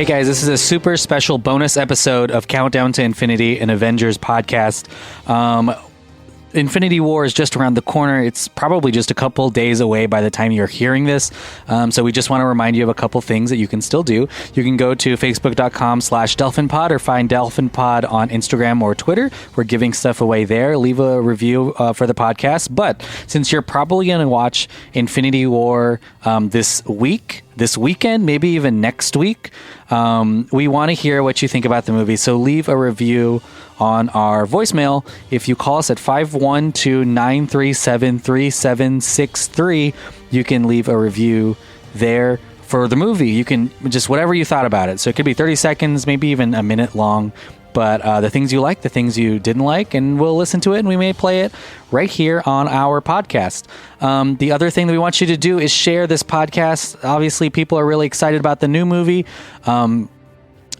Hey guys, this is a super special bonus episode of Countdown to Infinity, an Avengers podcast. Infinity War is just around the corner. It's probably just a couple days away by the time you're hearing this. So we just want to remind you of a couple things that you can still do. You can go to facebook.com/DelphinPod or find DelphinPod on Instagram or Twitter. We're giving stuff away there. Leave a review for the podcast. But since you're probably going to watch Infinity War this weekend, maybe even next week, we want to hear what you think about the movie. So leave a review on our voicemail. If you call us at 512-937-3763, you can leave a review there for the movie. You can just whatever you thought about it. So it could be 30 seconds, maybe even a minute long. But the things you like, the things you didn't like, and we'll listen to it and we may play it right here on our podcast. The other thing that we want you to do is share this podcast. Obviously, people are really excited about the new movie.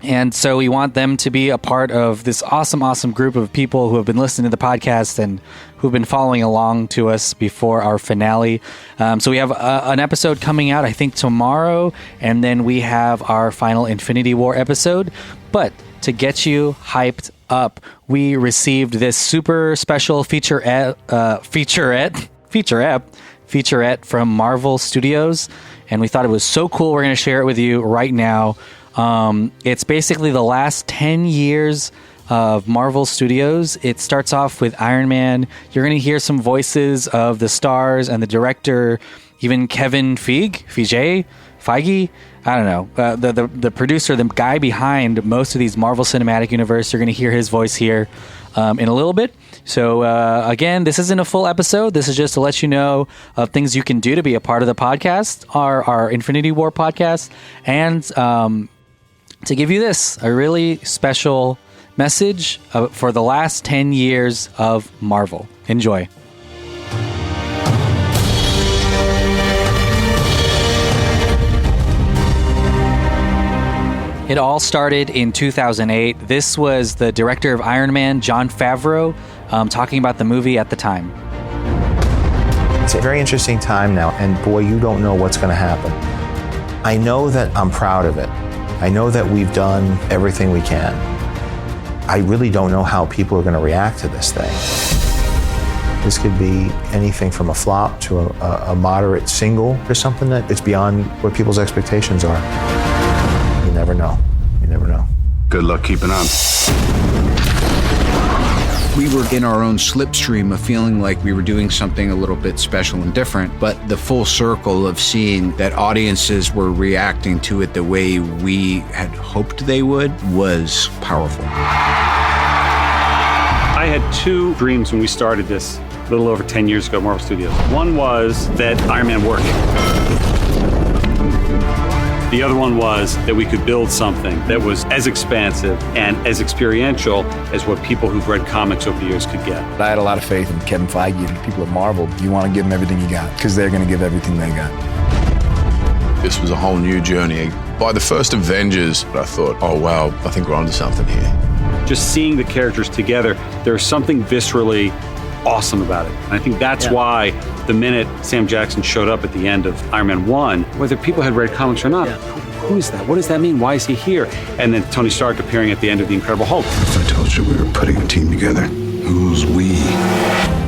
And so we want them to be a part of this awesome group of people who have been listening to the podcast and who've been following along to us before our finale. So we have an episode coming out, I think, tomorrow. And then we have our final Infinity War episode. But to get you hyped up, we received this super special featurette from Marvel Studios. And we thought it was so cool. We're going to share it with you right now. It's basically the last 10 years of Marvel Studios. It starts off with Iron Man. You're going to hear some voices of the stars and the director, even Kevin Feige. I don't know. The producer, the guy behind most of these Marvel Cinematic Universe. You're going to hear his voice here in a little bit. So again, this isn't a full episode. This is just to let you know of things you can do to be a part of the podcast, our Infinity War podcast, and to give you this, a really special message for the last 10 years of Marvel. Enjoy. It all started in 2008. This was the director of Iron Man, Jon Favreau, talking about the movie at the time. It's a very interesting time now, and boy, you don't know what's going to happen. I know that I'm proud of it. I know that we've done everything we can. I really don't know how people are going to react to this thing. This could be anything from a flop to a moderate single or something that it's beyond what people's expectations are. You never know. You never know. Good luck keeping on. We were in our own slipstream of feeling like we were doing something a little bit special and different, but the full circle of seeing that audiences were reacting to it the way we had hoped they would was powerful. I had two dreams when we started this a little over 10 years ago at Marvel Studios. One was that Iron Man worked. The other one was that we could build something that was as expansive and as experiential as what people who've read comics over the years could get. I had a lot of faith in Kevin Feige and the people at Marvel. You want to give them everything you got because they're going to give everything they got. This was a whole new journey. By the first Avengers, I thought, oh wow, I think we're onto something here. Just seeing the characters together, there's something viscerally awesome about it. And I think that's why the minute Sam Jackson showed up at the end of Iron Man 1, whether people had read comics or not, who is that? What does that mean? Why is he here? And then Tony Stark appearing at the end of The Incredible Hulk. If I told you we were putting a team together, who's we?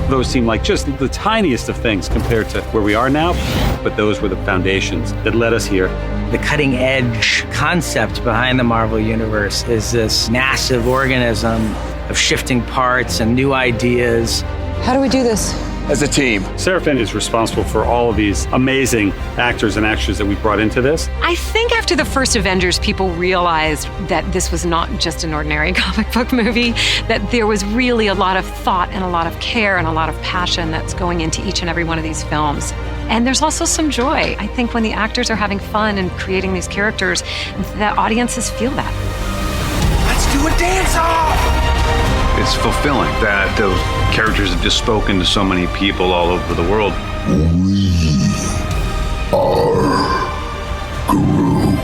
Those seem like just the tiniest of things compared to where we are now, but those were the foundations that led us here. The cutting edge concept behind the Marvel Universe is this massive organism of shifting parts and new ideas. How do we do this? As a team. Sarah Finn is responsible for all of these amazing actors and actresses that we brought into this. I think after the first Avengers, people realized that this was not just an ordinary comic book movie, that there was really a lot of thought and a lot of care and a lot of passion that's going into each and every one of these films. And there's also some joy. I think when the actors are having fun and creating these characters, the audiences feel that. Let's do a dance-off! It's fulfilling that those characters have just spoken to so many people all over the world. We are Groot.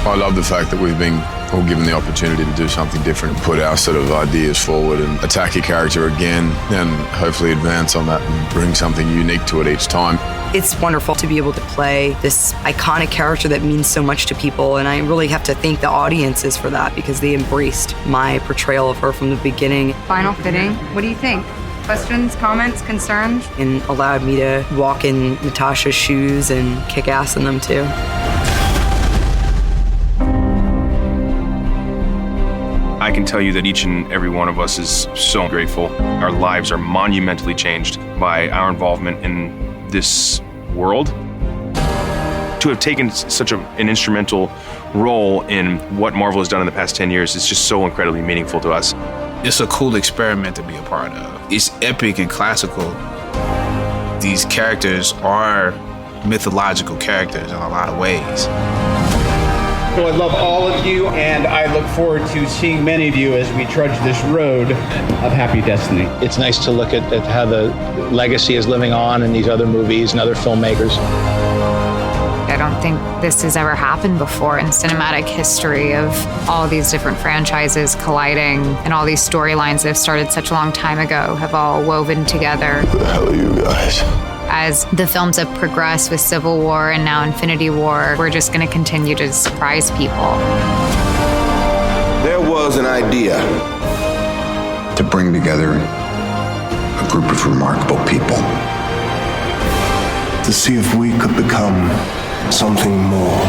I love the fact that we've been all given the opportunity to do something different, put our sort of ideas forward and attack your character again and hopefully advance on that and bring something unique to it each time. It's wonderful to be able to play this iconic character that means so much to people, and I really have to thank the audiences for that because they embraced my portrayal of her from the beginning. Final fitting, what do you think? Questions, comments, concerns? And allowed me to walk in Natasha's shoes and kick ass in them too. I can tell you that each and every one of us is so grateful. Our lives are monumentally changed by our involvement in this world. To have taken such an instrumental role in what Marvel has done in the past 10 years is just so incredibly meaningful to us. It's a cool experiment to be a part of. It's epic and classical. These characters are mythological characters in a lot of ways. So I love all of you, and I look forward to seeing many of you as we trudge this road of happy destiny. It's nice to look at how the legacy is living on in these other movies and other filmmakers. I don't think this has ever happened before in cinematic history of all these different franchises colliding and all these storylines that have started such a long time ago have all woven together. Who the hell are you guys? As the films have progressed with Civil War and now Infinity War, we're just going to continue to surprise people. There was an idea to bring together a group of remarkable people, to see if we could become something more.